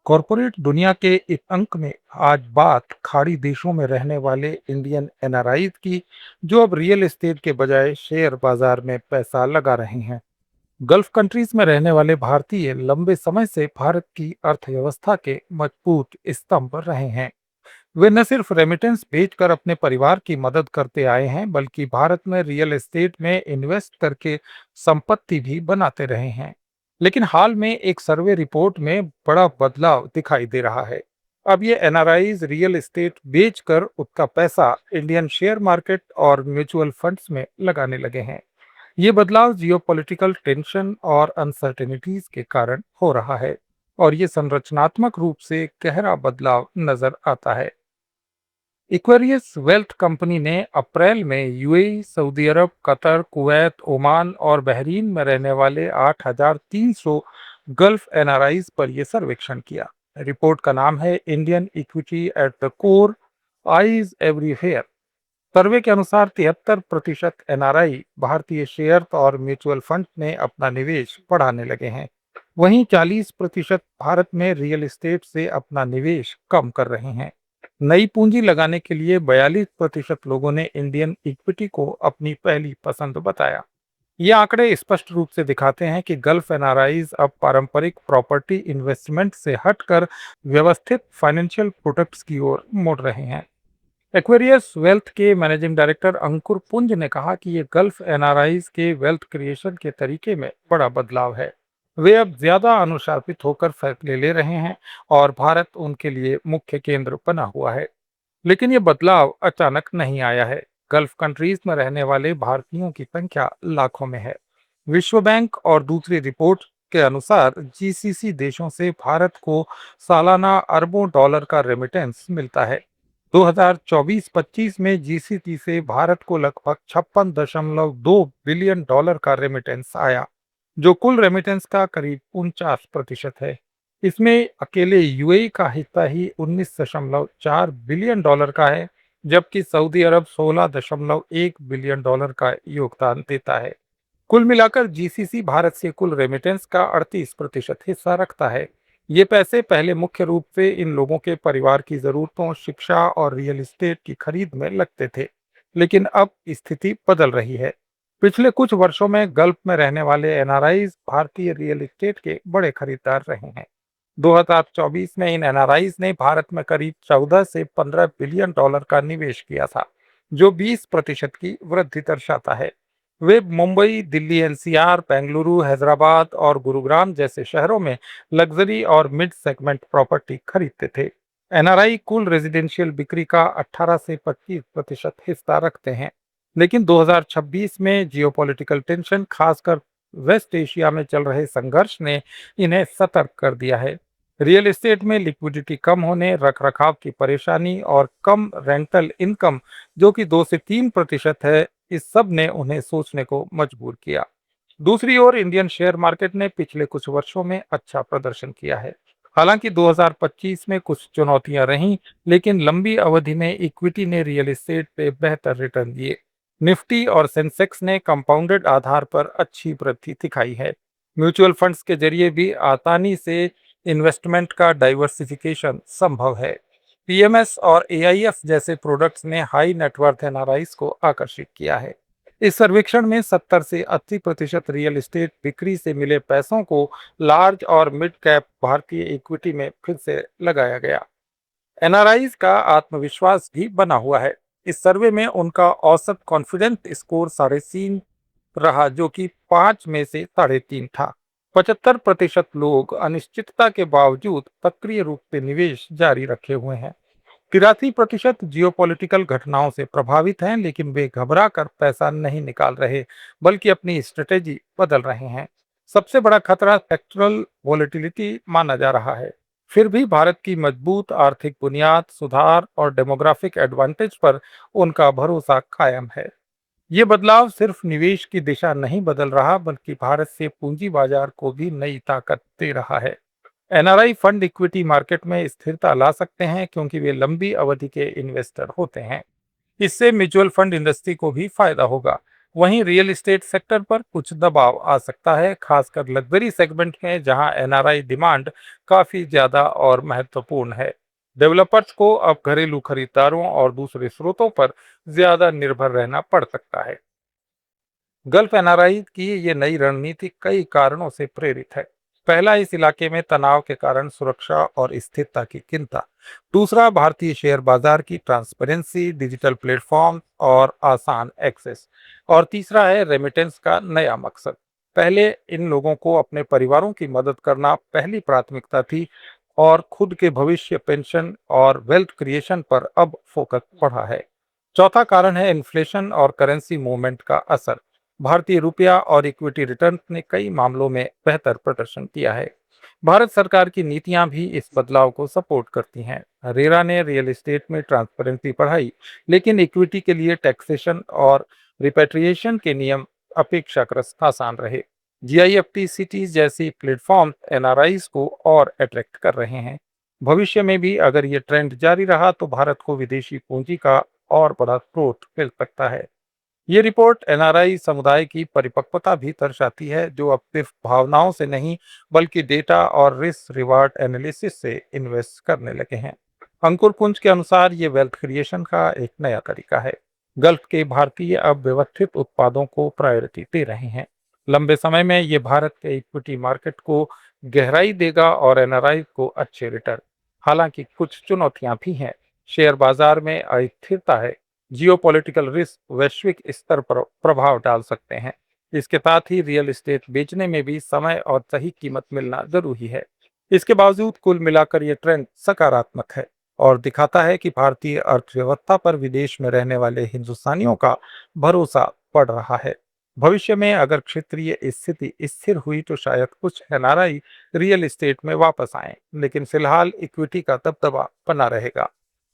Corporate दुनिया के इस अंक में आज बात खाड़ी देशों में रहने वाले इंडियन एनआरआईज की, जो अब रियल एस्टेट के बजाय शेयर बाजार में पैसा लगा रहे हैं। गल्फ कंट्रीज में रहने वाले भारतीय लंबे समय से भारत की अर्थव्यवस्था के मजबूत स्तंभ रहे हैं। वे न सिर्फ रेमिटेंस बेचकर अपने परिवार की मदद करते आए हैं, बल्कि भारत में रियल एस्टेट में इन्वेस्ट करके संपत्ति भी बनाते रहे हैं। लेकिन हाल में एक सर्वे रिपोर्ट में बड़ा बदलाव दिखाई दे रहा है। अब ये एनआरआईज रियल एस्टेट बेचकर उसका पैसा इंडियन शेयर मार्केट और म्यूचुअल फंड्स में लगाने लगे हैं। ये बदलाव जियोपॉलिटिकल टेंशन और अनसर्टेनिटीज के कारण हो रहा है, और ये संरचनात्मक रूप से गहरा बदलाव नजर आता है। इक्वेरियस वेल्थ कंपनी ने अप्रैल में यूएई, सऊदी अरब, कतर, कुवैत, ओमान और बहरीन में रहने वाले 8,300 गल्फ एनआरआईज पर यह सर्वेक्षण किया। रिपोर्ट का नाम है Indian equity at the core, eyes everywhere. Survey के अनुसार 73% एनआरआई भारतीय शेयर और म्यूचुअल फंड में अपना निवेश बढ़ाने लगे हैं। वहीं 40% भारत में रियल एस्टेट से अपना निवेश कम कर रहे हैं। नई पूंजी लगाने के लिए 42% लोगों ने इंडियन इक्विटी को अपनी पहली पसंद बताया। ये आंकड़े स्पष्ट रूप से दिखाते हैं कि गल्फ एनआरआईज अब पारंपरिक प्रॉपर्टी इन्वेस्टमेंट से हटकर व्यवस्थित फाइनेंशियल प्रोडक्ट्स की ओर मुड़ रहे हैं। एक्वेरियस वेल्थ के मैनेजिंग डायरेक्टर अंकुर पुंज ने कहा कि ये गल्फ एनआरआईज के वेल्थ क्रिएशन के तरीके में बड़ा बदलाव है। वे अब ज्यादा अनुशासित होकर फैसले ले रहे हैं और भारत उनके लिए मुख्य केंद्र बना हुआ है। लेकिन ये बदलाव अचानक नहीं आया है। गल्फ कंट्रीज में रहने वाले भारतीयों की संख्या लाखों में है। विश्व बैंक और दूसरी रिपोर्ट के अनुसार जीसीसी देशों से भारत को सालाना अरबों डॉलर का रेमिटेंस मिलता है। 2024-25 में जीसीसी से भारत को लगभग 56.2 बिलियन डॉलर का रेमिटेंस आया, जो कुल रेमिटेंस का करीब 49% है। इसमें अकेले यूएई का हिस्सा ही 19.4 बिलियन डॉलर का है, जबकि सऊदी अरब 16.1 बिलियन डॉलर का योगदान देता है। कुल मिलाकर जीसीसी भारत से कुल रेमिटेंस का 38% हिस्सा रखता है। ये पैसे पहले मुख्य रूप से इन लोगों के परिवार की जरूरतों, शिक्षा और रियल एस्टेट की खरीद में लगते थे। लेकिन अब स्थिति बदल रही है। पिछले कुछ वर्षों में गल्फ में रहने वाले एनआरआईज भारतीय रियल एस्टेट के बड़े खरीदार रहे हैं। 2024 में इन एनआरआईज ने भारत में करीब 14 से 15 बिलियन डॉलर का निवेश किया था, जो 20% की वृद्धि दर्शाता है। वे मुंबई, दिल्ली एनसीआर, बेंगलुरु, हैदराबाद और गुरुग्राम जैसे शहरों में लग्जरी और मिड सेगमेंट प्रॉपर्टी खरीदते थे। एनआरआई कुल रेजिडेंशियल बिक्री का 18 से 25% हिस्सा रखते हैं। लेकिन 2026 में जियोपॉलिटिकल टेंशन, खासकर वेस्ट एशिया में चल रहे संघर्ष ने इन्हें सतर्क कर दिया है। रियल एस्टेट में लिक्विडिटी कम होने, रखरखाव की परेशानी और कम रेंटल इनकम, जो कि 2 से 3% है, इस सब ने उन्हें सोचने को मजबूर किया। दूसरी ओर इंडियन शेयर मार्केट ने पिछले कुछ वर्षों में अच्छा प्रदर्शन किया है। हालांकि 2025 में कुछ चुनौतियां रहीं, लेकिन लंबी अवधि में इक्विटी ने रियल एस्टेट पे बेहतर रिटर्न दिए। निफ्टी और सेंसेक्स ने कंपाउंडेड आधार पर अच्छी वृद्धि दिखाई है। म्यूचुअल फंड्स के जरिए भी आसानी से इन्वेस्टमेंट का डाइवर्सिफिकेशन संभव है। पीएमएस और एआईएफ जैसे प्रोडक्ट्स ने हाई नेटवर्थ एनआरआईज को आकर्षित किया है। इस सर्वेक्षण में 70 से 80% रियल एस्टेट बिक्री से मिले पैसों को लार्ज और मिड कैप भारतीय इक्विटी में फिर से लगाया गया। एनआरआईज का आत्मविश्वास भी बना हुआ है। इस सर्वे में उनका औसत कॉन्फिडेंस स्कोर 3.5 रहा, जो कि 5 में से 3.5 था। 75% लोग अनिश्चितता के बावजूद सक्रिय रूप से निवेश जारी रखे हुए हैं। 83% जियोपॉलिटिकल घटनाओं से प्रभावित हैं, लेकिन वे घबरा कर पैसा नहीं निकाल रहे, बल्कि अपनी स्ट्रेटेजी बदल रहे हैं। सबसे बड़ा खतरा सेक्टरल वोलेटिलिटी माना जा रहा है। फिर भी भारत की मजबूत आर्थिक बुनियाद, सुधार और डेमोग्राफिक एडवांटेज पर उनका भरोसा कायम है। ये बदलाव सिर्फ निवेश की दिशा नहीं बदल रहा, बल्कि भारत से पूंजी बाजार को भी नई ताकत दे रहा है। एनआरआई फंड इक्विटी मार्केट में स्थिरता ला सकते हैं, क्योंकि वे लंबी अवधि के इन्वेस्टर होते हैं। इससे म्यूचुअल फंड इंडस्ट्री को भी फायदा होगा। वहीं रियल एस्टेट सेक्टर पर कुछ दबाव आ सकता है, खासकर लग्जरी सेगमेंट में जहां एनआरआई डिमांड काफी ज्यादा और महत्वपूर्ण है। डेवलपर्स को अब घरेलू खरीदारों और दूसरे स्रोतों पर ज्यादा निर्भर रहना पड़ सकता है। गल्फ एनआरआई की ये नई रणनीति कई कारणों से प्रेरित है। पहला, इस इलाके में तनाव के कारण सुरक्षा और स्थिरता की चिंता। दूसरा, भारतीय शेयर बाजार की ट्रांसपेरेंसी, डिजिटल प्लेटफॉर्म और आसान एक्सेस। और तीसरा है रेमिटेंस का नया मकसद। पहले इन लोगों को अपने परिवारों की मदद करना पहली प्राथमिकता थी, और खुद के भविष्य, पेंशन और वेल्थ क्रिएशन पर अब फोकस बढ़ा है। चौथा कारण है इन्फ्लेशन और करेंसी मूवमेंट का असर। भारतीय रुपया और इक्विटी रिटर्न ने कई मामलों में बेहतर प्रदर्शन किया है। भारत सरकार की नीतियां भी इस बदलाव को सपोर्ट करती हैं। रेरा ने रियल एस्टेट में ट्रांसपेरेंसी बढ़ाई, लेकिन इक्विटी के लिए टैक्सेशन और रिपेट्रिएशन के नियम अपेक्षाकृत आसान रहे। जीआईएफटी सिटीज जैसी प्लेटफॉर्म एनआरआईज को और अट्रैक्ट कर रहे हैं। भविष्य में भी अगर ये ट्रेंड जारी रहा तो भारत को विदेशी पूंजी का और बड़ा स्रोत मिल सकता है। ये रिपोर्ट एनआरआई समुदाय की परिपक्वता भी दर्शाती है, जो अब सिर्फ भावनाओं से नहीं बल्कि डेटा और रिस्क रिवार्ड एनालिसिस से इन्वेस्ट करने लगे हैं। अंकुर पुंज के अनुसार ये वेल्थ क्रिएशन का एक नया तरीका है। गल्फ के भारतीय अब व्यवस्थित उत्पादों को प्रायोरिटी दे रहे हैं। लंबे समय में ये भारत के इक्विटी मार्केट को गहराई देगा और एनआरआई को अच्छे रिटर्न। हालांकि कुछ चुनौतियां भी हैं। शेयर बाजार में अस्थिरता है, जियोपॉलिटिकल रिस्क वैश्विक स्तर पर प्रभाव डाल सकते हैं। इसके साथ ही रियल एस्टेट बेचने में भी समय और सही कीमत मिलना जरूरी है। इसके बावजूद कुल मिलाकर ये ट्रेंड सकारात्मक है और दिखाता है कि भारतीय अर्थव्यवस्था पर विदेश में रहने वाले हिंदुस्तानियों का भरोसा बढ़ रहा है। भविष्य में अगर क्षेत्रीय स्थिति स्थिर हुई तो शायद कुछ एनआरआई रियल एस्टेट में वापस आए, लेकिन फिलहाल इक्विटी का दबदबा बना रहेगा।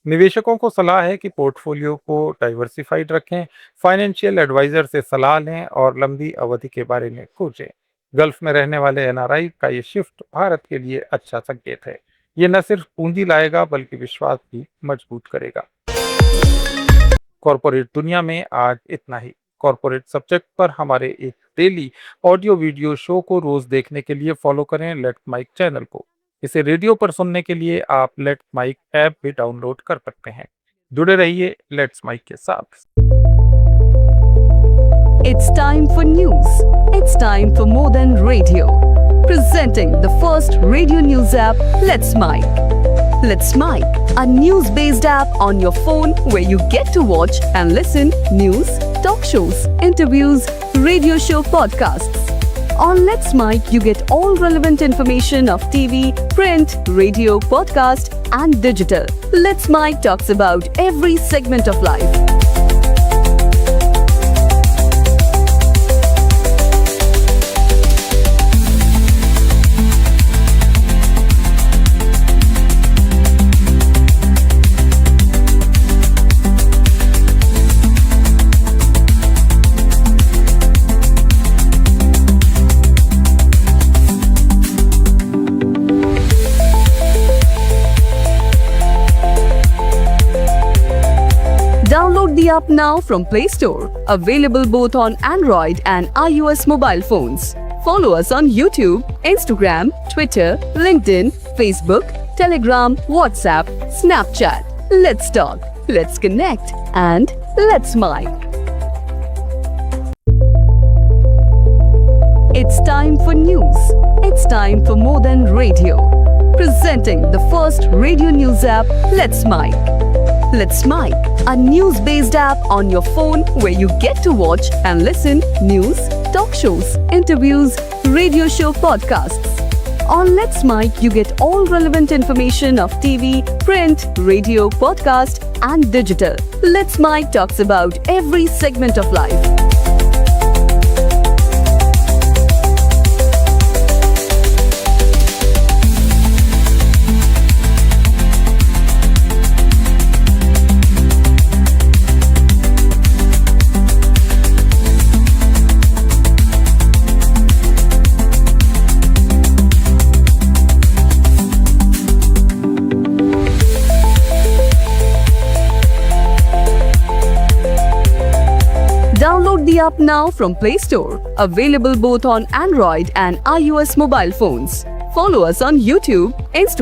निवेशकों को सलाह है कि पोर्टफोलियो को डाइवर्सिफाइड रखें, फाइनेंशियल एडवाइजर से सलाह लें और लंबी अवधि के बारे में सोचें। गल्फ में रहने वाले एनआरआई का ये शिफ्ट भारत के लिए अच्छा संकेत है। ये न सिर्फ पूंजी लाएगा बल्कि विश्वास भी मजबूत करेगा। कॉरपोरेट दुनिया में आज इतना ही। कॉरपोरेट सब्जेक्ट पर हमारे एक डेली ऑडियो वीडियो शो को रोज देखने के लिए फॉलो करें लेट्स माइक चैनल को। इसे रेडियो पर सुनने के लिए आप लेट्स माइक ऐप भी डाउनलोड कर सकते हैं। जुड़े रहिए लेट्स माइक के साथ। It's time for news. It's time for more than radio. Presenting the first radio news app, Let's Mike. Let's Mike, a news-based app on your phone where you get to watch and listen news, talk shows, interviews, radio show podcasts. On Let's Mike, you get all relevant information of TV, print, radio, podcast, and digital. Let's Mike talks about every segment of life. Download the app now from Play Store. Available both on Android and iOS mobile phones. Follow us on YouTube, Instagram, Twitter, LinkedIn, Facebook, Telegram, WhatsApp, Snapchat. Let's talk, let's connect, and let's Mike. It's time for news. It's time for more than radio. Presenting the first radio news app, Let's Mike. Let's Mike, a news-based app on your phone where you get to watch and listen news, talk shows, interviews, radio show podcasts. On Let's Mike, you get all relevant information of TV, print, radio, podcast, and digital. Let's Mike talks about every segment of life. Download now from Play Store. Available both on Android and iOS mobile phones. Follow us on YouTube, Instagram.